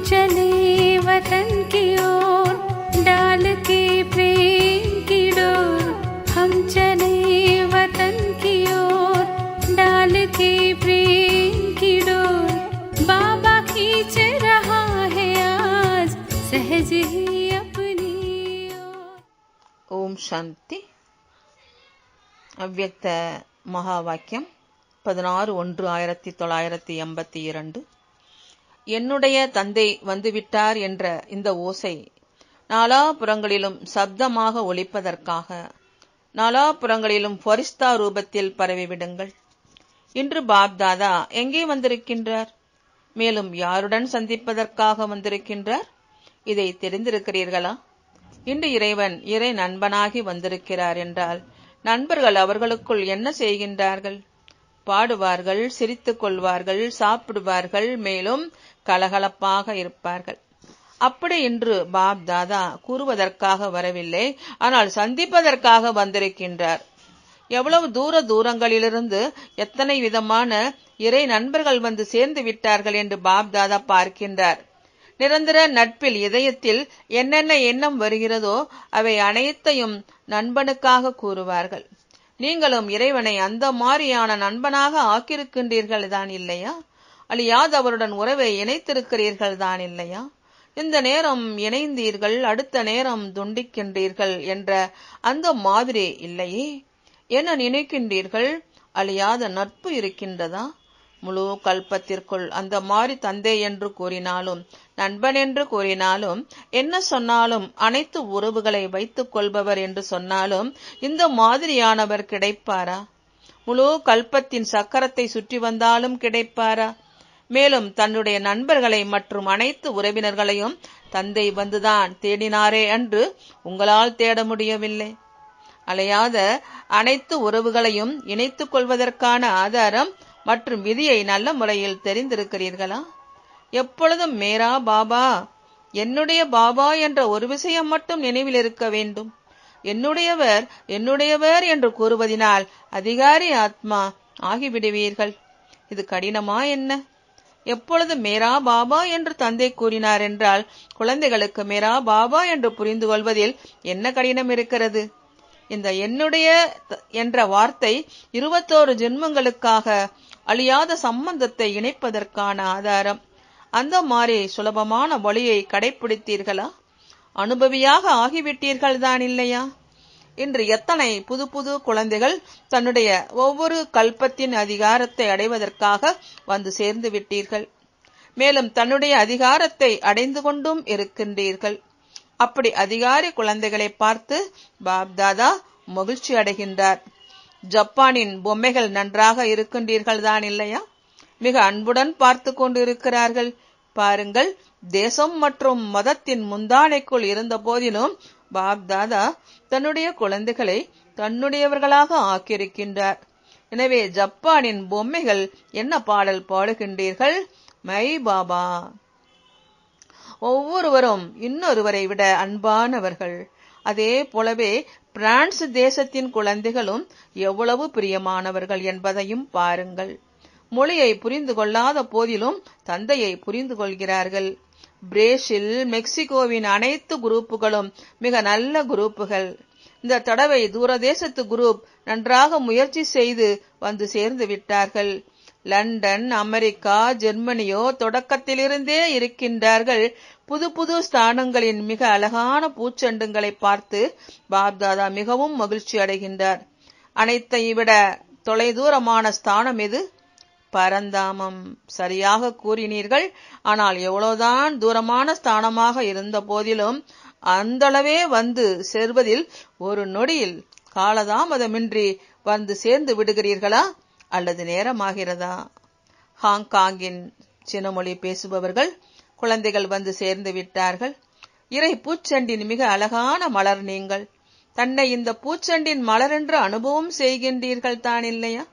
चले वतन की ओर डाल के प्रेम की डोर। हम चले वतन की ओर डाल के प्रेम की डोर। बाबा खींच रहा है आज सहज ही अपनी ओर। ஓம் சாந்தி. அவ்யக்த மகா வாக்கியம் 16/1/1982. என்னுடைய தந்தை வந்துவிட்டார் என்ற இந்த ஓசை நாலாபுறங்களிலும் சப்தமாக ஒலிப்பதற்காக நாலாபுறங்களிலும் ஃபரிஸ்தா ரூபத்தில் பரவிவிடுங்கள். இன்று பாப்தாதா எங்கே வந்திருக்கின்றார்? மேலும் யாருடன் சந்திப்பதற்காக வந்திருக்கின்றார்? இதை தெரிந்திருக்கிறீர்களா? இன்று இறைவன் இறை நண்பனாகி வந்திருக்கிறார் என்றால் நண்பர்கள் அவர்களுக்குள் என்ன செய்கின்றார்கள்? பாடுவார்கள், சிரித்துக் கொள்வார்கள், சாப்பிடுவார்கள், மேலும் கலகலப்பாக இருப்பார்கள். அப்படி இன்று பாப் தாதா கூறுவதற்காக வரவில்லை, ஆனால் சந்திப்பதற்காக வந்திருக்கின்றார். எவ்வளவு தூரங்களிலிருந்து எத்தனை விதமான இறை நண்பர்கள் வந்து சேர்ந்து விட்டார்கள் என்று பாப் தாதா பார்க்கின்றார். நிரந்தர நட்பில் இதயத்தில் என்னென்ன எண்ணம் வருகிறதோ அவை அனைத்தையும் நண்பனுக்காக கூறுவார்கள். நீங்களும் இறைவனை அந்த மாதிரியான நண்பனாக ஆக்கியிருக்கின்றீர்கள் தான் இல்லையா? அழியாத அவருடன் உறவை இணைத்திருக்கிறீர்கள் தான் இல்லையா? இந்த நேரம் இணைந்தீர்கள், அடுத்த நேரம் துண்டிக்கின்றீர்கள் என்ற அந்த மாதிரி இல்லையே. என்ன நினைக்கின்றீர்கள்? அழியாத நட்பு இருக்கின்றதா? முழு கல்பத்திற்குள் அந்த மாதிரி தந்தை என்று கூறினாலும் நண்பன் என்று கூறினாலும் என்ன சொன்னாலும் அனைத்து உறவுகளை வைத்துக் கொள்பவர் என்று சொன்னாலும் இந்த மாதிரியானவர் கிடைப்பாரா? முழு கல்பத்தின் சக்கரத்தை சுற்றி வந்தாலும் கிடைப்பாரா? மேலும் தன்னுடைய நண்பர்களை மற்றும் அனைத்து உறவினர்களையும் தந்தை வந்துதான் தேடினாரே அன்று உங்களால் தேட முடியவில்லை. அலையாத அனைத்து உறவுகளையும் இணைத்துக் கொள்வதற்கான ஆதாரம் மற்றும் விதியை நல்ல முறையில் தெரிந்திருக்கிறீர்களா? எப்பொழுதும் மேரா பாபா, என்னுடைய பாபா என்ற ஒரு விஷயம் மட்டும் நினைவில் இருக்க வேண்டும். என்னுடையவர் என்னுடையவர் என்று கூறுவதினால் அதிகாரி ஆத்மா ஆகிவிடுவீர்கள். இது கடினமா என்ன? எப்பொழுது மேரா பாபா என்று தந்தை கூறினார் என்றால் குழந்தைகளுக்கு மேரா பாபா என்று புரிந்து கொள்வதில் என்ன கடினம் இருக்கிறது? இந்த என்னுடைய என்ற வார்த்தை 21 ஜென்மங்களுக்காக அழியாத சம்பந்தத்தை இணைப்பதற்கான ஆதாரம். அந்த மாதிரி சுலபமான வழியை கடைபிடித்தீர்களா? அனுபவியாக ஆகிவிட்டீர்கள் தான் இல்லையா? இன்று எத்தனை புது புது குழந்தைகள் தன்னுடைய ஒவ்வொரு கல்பத்தின் அதிகாரத்தை அடைவதற்காக வந்து சேர்ந்து விட்டீர்கள். மேலும் தன்னுடைய அதிகாரத்தை அடைந்து கொண்டும் இருக்கின்றீர்கள். அப்படி அதிகாரி குழந்தைகளை பார்த்து பாப் தாதா மகிழ்ச்சி அடைகின்றார். ஜப்பானின் பொம்மைகள் நன்றாக இருக்கின்றீர்கள் தான் இல்லையா? மிக அன்புடன் பார்த்து கொண்டு இருக்கிறார்கள். பாருங்கள், தேசம் மற்றும் மதத்தின் முந்தானைக்குள் இருந்த போதிலும் பாப் தாதா தன்னுடைய குழந்தைகளை தன்னுடையவர்களாக ஆக்கியிருக்கின்றார். எனவே ஜப்பானின் பொம்மைகள் என்ன பாடல் பாடுகின்றீர்கள்? மை பாபா. ஒவ்வொருவரும் இன்னொருவரை விட அன்பானவர்கள். அதே போலவே பிரான்ஸ் தேசத்தின் குழந்தைகளும் எவ்வளவு பிரியமானவர்கள் என்பதையும் பாருங்கள். மொழியை புரிந்து கொள்ளாத போதிலும் தந்தையை புரிந்து கொள்கிறார்கள். பிரேசில், மெக்சிகோவின் அனைத்து குரூப்புகளும் மிக நல்ல குரூப்புகள். இந்த தடவை தூரதேசத்து குரூப் நன்றாக முயற்சி செய்து வந்து சேர்ந்து விட்டார்கள். லண்டன், அமெரிக்கா, ஜெர்மனியோ தொடக்கத்திலிருந்தே இருக்கின்றார்கள். புது புது ஸ்தானங்களின் மிக அழகான பூச்செண்டுங்களை பார்த்து பாப்தாதா மிகவும் மகிழ்ச்சி அடைகின்றார். அனைத்தை விட தொலைதூரமான ஸ்தானம் எது? பரந்தாமம். சரியாக கூறினீர்கள். ஆனால் எவ்வளவுதான் தூரமான ஸ்தானமாக இருந்த போதிலும் அந்தளவே வந்து சேர்வதில் ஒரு நொடியில் காலதாமதமின்றி வந்து சேர்ந்து விடுகிறீர்களா அல்லது நேரமாகிறதா? ஹாங்காங்கின் சினமொழி பேசுபவர்கள் குழந்தைகள் வந்து சேர்ந்து விட்டார்கள். இறை பூச்செண்டின் மிக அழகான மலர் நீங்கள். தன்னை இந்த பூச்செண்டின் மலரென்று அனுபவம் செய்கின்றீர்கள் தான் இல்லையா?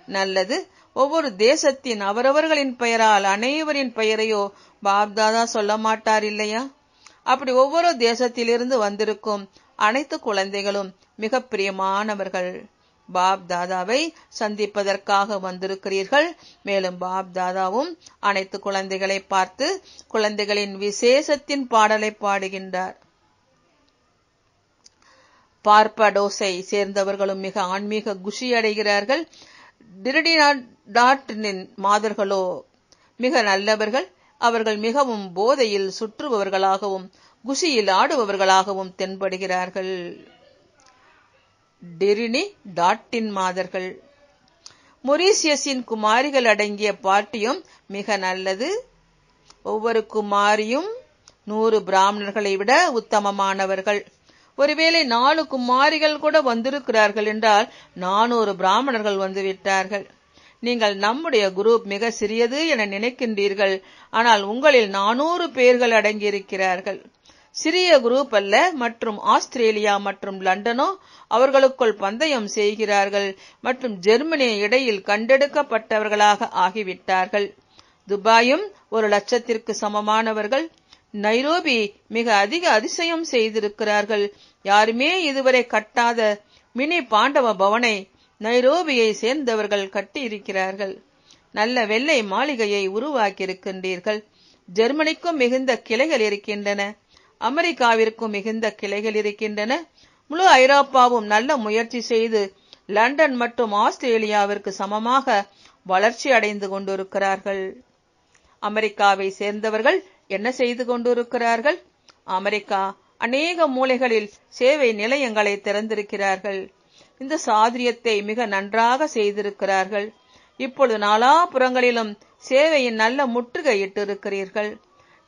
நல்லது. ஒவ்வொரு தேசத்தின் அவரவர்களின் பெயரால் அனைவரின் பெயரையோ பாப்தாதா சொல்ல மாட்டார் இல்லையா? அப்படி ஒவ்வொரு தேசத்திலிருந்து வந்திருக்கும் அனைத்து குழந்தைகளும் மிக பிரியமானவர்கள். பாப் தாதாவை சந்திப்பதற்காக வந்திருக்கிறீர்கள். மேலும் பாப் தாதாவும் அனைத்து குழந்தைகளை பார்த்து குழந்தைகளின் விசேஷத்தின் பாடலை பாடுகின்றார். பார்படோஸை சேர்ந்தவர்களும் மிக ஆன்மீக குஷி அடைகிறார்கள். டிரிடினாடாட்டின் மாதர்களோ மிக நல்லவர்கள். அவர்கள் மிகவும் போதையில் சுற்றுபவர்களாகவும் குஷியில் ஆடுபவர்களாகவும் தென்படுகிறார்கள். டிரினி டாட்டின் மாதர்கள். மொரீசியஸின் குமாரிகள் அடங்கிய பார்ட்டியும் மிக நல்லது. ஒவ்வொரு குமாரியும் 100 பிராமணர்களை விட உத்தமமானவர்கள். ஒருவேளை 4 குமாரிகள் கூட வந்திருக்கிறார்கள் என்றால் 400 பிராமணர்கள் வந்துவிட்டார்கள். நீங்கள் நம்முடைய குரூப் மிக சிறியது என நினைக்கின்றீர்கள். ஆனால் உங்களில் 400 பேர்கள் அடங்கியிருக்கிறார்கள். சிறிய குரூப் அல்ல. மற்றும் ஆஸ்திரேலியா மற்றும் லண்டனோ அவர்களுக்குள் பந்தயம் செய்கிறார்கள். மற்றும் ஜெர்மனி இடையில் கண்டெடுக்கப்பட்டவர்களாக ஆகிவிட்டார்கள். துபாயும் 1,00,000 சமமானவர்கள். நைரோபி மிக அதிக அதிசயம் செய்திருக்கிறார்கள். யாருமே இதுவரை கட்டாத மினி பாண்டவ பவனை நைரோபியை சேர்ந்தவர்கள் கட்டியிருக்கிறார்கள். நல்ல வெள்ளை மாளிகையை உருவாக்கியிருக்கின்றீர்கள். ஜெர்மனிக்கும் மிகுந்த கிளைகள் இருக்கின்றன. அமெரிக்காவிற்கும் மிகுந்த கிளைகள் இருக்கின்றன. முழு ஐரோப்பாவும் நல்ல முயற்சி செய்து லண்டன் மற்றும் ஆஸ்திரேலியாவிற்கு சமமாக வளர்ச்சி அடைந்து கொண்டிருக்கிறார்கள். அமெரிக்காவை சேர்ந்தவர்கள் என்ன செய்து கொண்டிருக்கிறார்கள்? அமெரிக்கா அநேக மூலைகளில் சேவை நிலையங்களை திறந்திருக்கிறார்கள். இந்த சாதுரியத்தை மிக நன்றாக செய்திருக்கிறார்கள். இப்பொழுது நாலாபுறங்களிலும் சேவையின் நல்ல முற்றுகையிட்டிருக்கிறீர்கள்.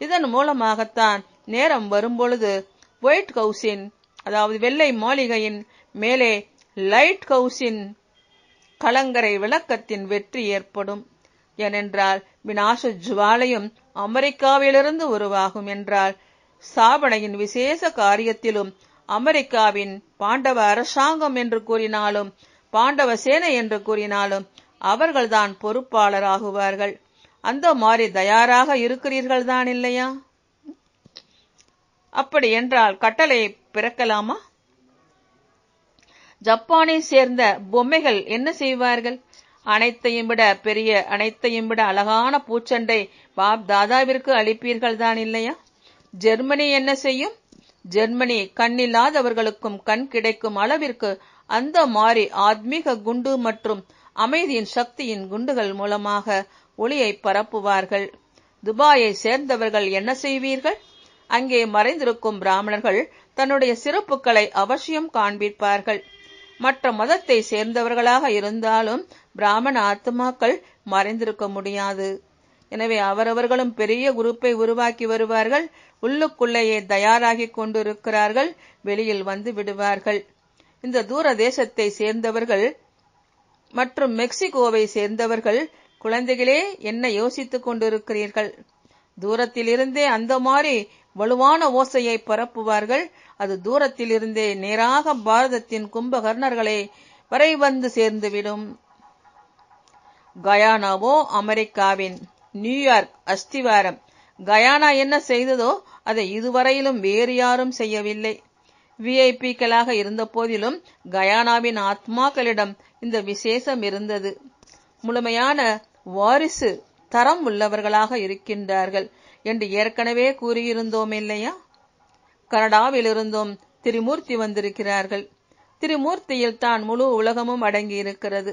இதன் மூலமாகத்தான் நேரம் வரும்பொழுது ஒயிட் ஹவுஸின் அதாவது வெள்ளை மாளிகையின் மேலே லைட் ஹவுஸின் கலங்கரை விளக்கத்தின் வெற்றி ஏற்படும். ஏனென்றால் விநாச ஜுவாலையும் அமெரிக்காவிலிருந்து உருவாகும் என்றால் ஸ்தாபனையின் விசேஷ காரியத்திலும் அமெரிக்காவின் பாண்டவ அரசாங்கம் என்று கூறினாலும் பாண்டவ சேனை என்று கூறினாலும் அவர்கள்தான் பொறுப்பாளராகுவார்கள். அந்த மாதிரி தயாராக இருக்கிறீர்கள் தான் இல்லையா? அப்படி என்றால் கட்டளை பிறக்கலாமா? ஜப்பானை சேர்ந்த பொம்மைகள் என்ன செய்வார்கள்? அனைத்தையும் விட பெரிய அனைத்தையும் விட அழகான பூச்சண்டை பாப் தாதாவிற்கு அளிப்பீர்கள் தான் இல்லையா? ஜெர்மனி என்ன செய்யும்? ஜெர்மனி கண்ணில்லாதவர்களுக்கும் கண் கிடைக்கும் அளவிற்கு அந்த மாதிரி ஆத்மீக குண்டு மற்றும் அமைதியின் சக்தியின் குண்டுகள் மூலமாக ஒளியை பரப்புவார்கள். துபாயை சேர்ந்தவர்கள் என்ன செய்வீர்கள்? அங்கே மறைந்திருக்கும் பிராமணர்கள் தன்னுடைய சிறப்புகளை அவசியம் காண்பிப்பார்கள். மற்ற மதத்தை சேர்ந்தவர்களாக இருந்தாலும் பிராமண ஆத்மாக்கள் மறைந்திருக்க முடியாது. எனவே அவரவர்களும் பெரிய குரூப்பை உருவாக்கி வருவார்கள். உள்ளுக்குள்ளேயே தயாராகி கொண்டிருக்கிறார்கள். வெளியில் வந்து விடுவார்கள். இந்த தூர தேசத்தை சேர்ந்தவர்கள் மற்றும் மெக்சிகோவை சேர்ந்தவர்கள் குழந்தைகளே என்ன யோசித்துக் கொண்டிருக்கிறீர்கள்? தூரத்திலிருந்தே அந்த மாதிரி வலுவான ஓசையை பரப்புவார்கள். அது தூரத்திலிருந்தே நேராக பாரதத்தின் கும்பகர்ணர்களை வரை வந்து சேர்ந்துவிடும். கயானாவோ அமெரிக்காவின் நியூயார்க் அஸ்திவாரம். கயானா என்ன செய்ததோ அதை இதுவரையிலும் வேறு யாரும் செய்யவில்லை. விஐபிக்களாக இருந்த போதிலும் கயானாவின் ஆத்மாக்களிடம் இந்த விசேஷம் இருந்தது. முழுமையான வாரிசு தரம் உள்ளவர்களாக இருக்கின்றார்கள் என்று ஏற்கனவே கூறியிருந்தோம் இல்லையா? கனடாவிலிருந்தும் திரிமூர்த்தி வந்திருக்கிறார்கள். திரிமூர்த்தியில் தான் முழு உலகமும் அடங்கி இருக்கிறது.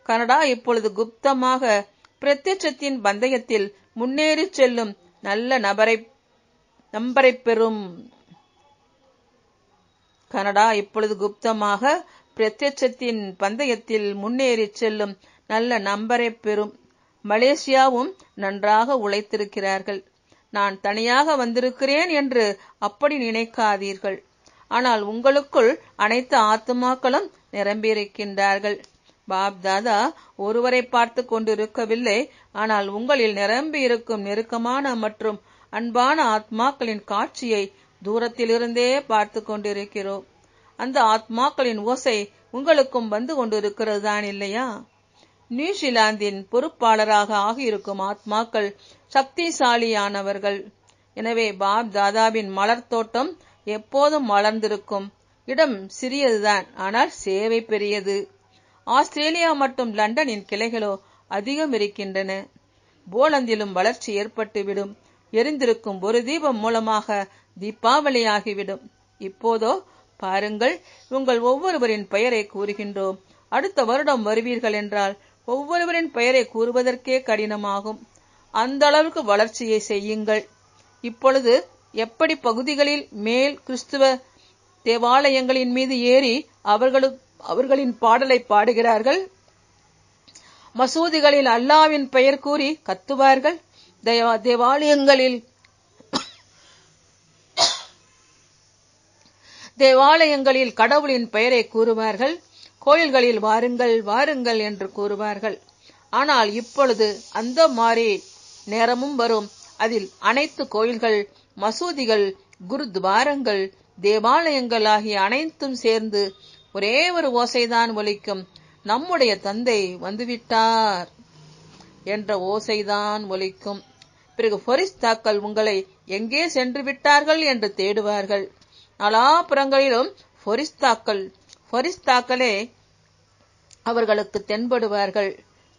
கனடா இப்பொழுது குப்தமாக பிரத்யட்சத்தின் பந்தயத்தில் முன்னேறி செல்லும் நல்ல நம்பரை பெறும். கனடா இப்பொழுது குப்தமாக பிரத்யட்சத்தின் பந்தயத்தில் முன்னேறி செல்லும் நல்ல நம்பரை பெறும். மலேசியாவும் நன்றாக உழைத்திருக்கிறார்கள். நான் தனியாக வந்திருக்கிறேன் என்று அப்படி நினைக்காதீர்கள். ஆனால் உங்களுக்குள் அனைத்து ஆத்மாக்களும் நிரம்பியிருக்கின்றார்கள். பாப் தாதா ஒருவரை பார்த்து கொண்டிருக்கவில்லை. ஆனால் உங்களில் நிரம்பியிருக்கும் நெருக்கமான மற்றும் அன்பான ஆத்மாக்களின் காட்சியை தூரத்திலிருந்தே பார்த்து கொண்டிருக்கிறோம். அந்த ஆத்மாக்களின் ஓசை உங்களுக்கும் வந்து கொண்டிருக்கிறது தான் இல்லையா? நியூசிலாந்தின் பொறுப்பாளராக ஆகியிருக்கும் ஆத்மாக்கள் சக்திசாலியானவர்கள். எனவே பாப் தாதாவின் மலர் தோட்டம் எப்போதும் மலர்ந்திருக்கும். இடம் சிறியதுதான், ஆனால் சேவை பெரியது. ஆஸ்திரேலியா மற்றும் லண்டனின் கிளைகளோ அதிகம் இருக்கின்றன. போலந்திலும் வளர்ச்சி ஏற்பட்டுவிடும். எரிந்திருக்கும் ஒரு தீபம் மூலமாக தீபாவளியாகிவிடும். இப்போதோ பாருங்கள், உங்கள் ஒவ்வொருவரின் பெயரை கூறுகின்றோம். அடுத்த வருடம் வருவீர்கள் என்றால் ஒவ்வொருவரின் பெயரை கூறுவதற்கே கடினமாகும். அந்த அளவுக்கு வளர்ச்சியை செய்யுங்கள். இப்பொழுது எப்படி பகுதிகளில் மேல் கிறிஸ்துவ தேவாலயங்களின் மீது ஏறி அவர்களின் பாடலை பாடுகிறார்கள். மசூதிகளில் அல்லாவின் பெயர் கூறி கத்துவார்கள். தேவாலயங்களில் கடவுளின் பெயரை கூறுவார்கள். கோயில்களில் வாருங்கள் வாருங்கள் என்று கூறுவார்கள். ஆனால் இப்பொழுது அந்த மாதிரி நேரமும் வரும். அதில் அனைத்து கோயில்கள், மசூதிகள், குருத்வாரங்கள், தேவாலயங்கள் ஆகிய அனைத்தும் சேர்ந்து ஒரே ஒரு ஓசைதான் ஒலிக்கும். நம்முடைய தந்தை வந்துவிட்டார் என்ற ஓசைதான் ஒலிக்கும். பிறகு ஃபரிஸ்தாக்கள் உங்களை எங்கே சென்று விட்டார்கள் என்று தேடுவார்கள். நாலாபுறங்களிலும் ஃபரிஸ்தாக்களே அவர்களுக்கு தென்படுவார்கள்.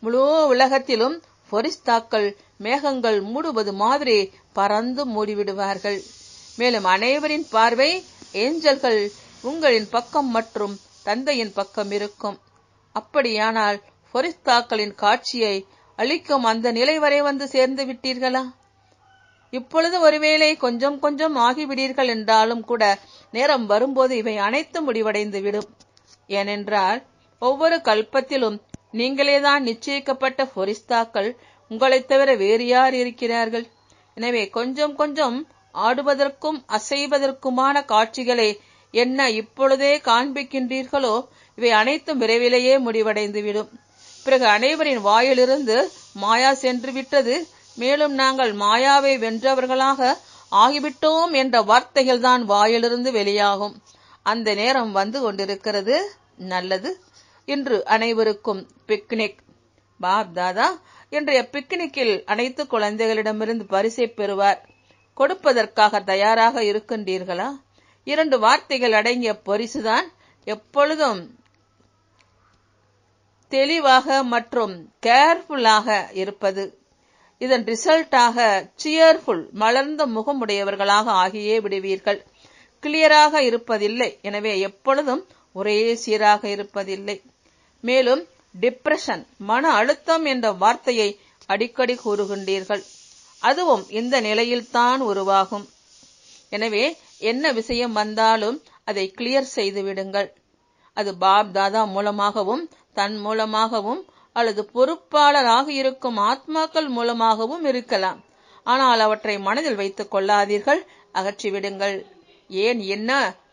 முழு உலகத்திலும் ஃபரிஸ்தாக்கள் மேகங்கள் மூடுவது மாதிரி பறந்து மூடிவிடுவார்கள். மேலும் அனைவரின் பார்வை ஏஞ்சல்கள் உங்களின் பக்கம் மற்றும் தந்தையின் பக்கம் இருக்கும். அப்படியானால் ஃபரிஸ்தாக்களின் காட்சியை அளிக்கும் அந்த நிலை வரை வந்து சேர்ந்து விட்டீர்களா? இப்பொழுது ஒருவேளை கொஞ்சம் கொஞ்சம் ஆகிவிடீர்கள் என்றாலும் கூட நேரம் வரும்போது இவை அனைத்தும் முடிவடைந்து விடும். ஏனென்றால் ஒவ்வொரு கல்பத்திலும் நீங்களேதான் நிச்சயிக்கப்பட்ட ஃபரிஸ்தாக்கள். உங்களைத் தவிர வேறு யார் இருக்கிறார்கள்? எனவே கொஞ்சம் கொஞ்சம் ஆடுவதற்கும் அசைவதற்குமான காட்சிகளை என்ன இப்பொழுதே காண்பிக்கின்றீர்களோ இவை அனைத்தும் விரைவிலேயே முடிவடைந்துவிடும். பிறகு அனைவரின் வாயிலிருந்து மாயா சென்று விட்டது, மேலும் நாங்கள் மாயாவை வென்றவர்களாக ஆகிவிட்டோம் என்ற வார்த்தைகள் தான் வாயிலிருந்து வெளியாகும். அந்த நேரம் வந்து கொண்டிருக்கிறது. நல்லது. இன்று அனைவருக்கும் பிக்னிக். பாப் தாதா இன்றைய பிக்னிக்கில் அனைத்து குழந்தைகளிடமிருந்து பரிசை பெறுவார். கொடுப்பதற்காக தயாராக இருக்கின்றீர்களா? 2 வார்த்தைகள் அடங்கிய பரிசுதான் எப்பொழுதும் தெளிவாக மற்றும் கேர்ஃபுல்லாக இருப்பது. இதன் ரிசல்ட்டாக சியர்ஃபுல் மலர்ந்த முகமுடையவர்களாக ஆகியே விடுவீர்கள். கிளியராக இருப்பதில்லை. எனவே எப்பொழுதும் ஒரே சீராக இருப்பதில்லை. மேலும் டிப்ரெஷன், மன அழுத்தம் என்ற வார்த்தையை அடிக்கடி கூறுகின்றீர்கள். அதுவும் இந்த நிலையில்தான் உருவாகும். எனவே என்ன விஷயம் வந்தாலும் அதை கிளியர் செய்து விடுங்கள். அது பாப் தாதா மூலமாகவும் தன் மூலமாகவும் அல்லது பொறுப்பாளராக இருக்கும் ஆத்மாக்கள் மூலமாகவும் இருக்கலாம். ஆனால் அவற்றை மனதில் வைத்துக் கொள்ளாதீர்கள், அகற்றிவிடுங்கள். ஏன் என்ன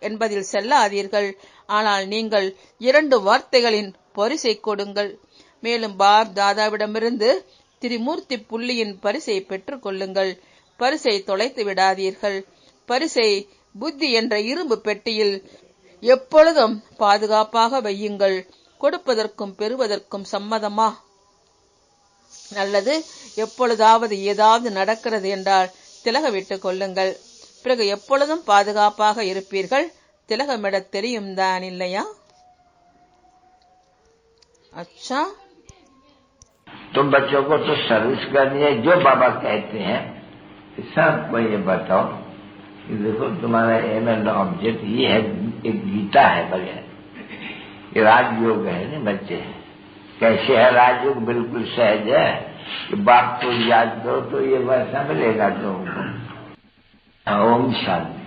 என்பதில் செல்லாதீர்கள். ஆனால் நீங்கள் 2 வார்த்தைகளின் பரிசை கொடுங்கள். மேலும் பாப் தாதாவிடமிருந்து திரிமூர்த்தி புள்ளியின் பரிசை பெற்றுக் கொள்ளுங்கள். பரிசை தொலைத்து விடாதீர்கள். பரிசை புத்தி என்ற இரும்பு பெட்டியில் எப்பொழுதும் பாதுகாப்பாக வையுங்கள். கொடுப்பதற்கும் பெறுவதற்கும் சம்மதமா? நல்லது. எப்பொழுதாவது ஏதாவது நடக்கிறது என்றால் திலக விட்டுக் கொள்ளுங்கள். பிறகு எப்பொழுதும் பாதுகாப்பாக இருப்பீர்கள். திலகமிட தெரியும் தான் இல்லையா? अच्छा, तो बच्चों को तो सर्विस करनी है. जो बाबा कहते हैं सबको ये बताओ कि देखो तुम्हारा एम एंड ऑब्जेक्ट ये है. एक गीता है बगैर ये राजयोग है ना. बच्चे कैसे है राजयोग? बिल्कुल सहज है कि बाप को याद करो तो ये वैसा मिलेगा तुमको. ओम शांति.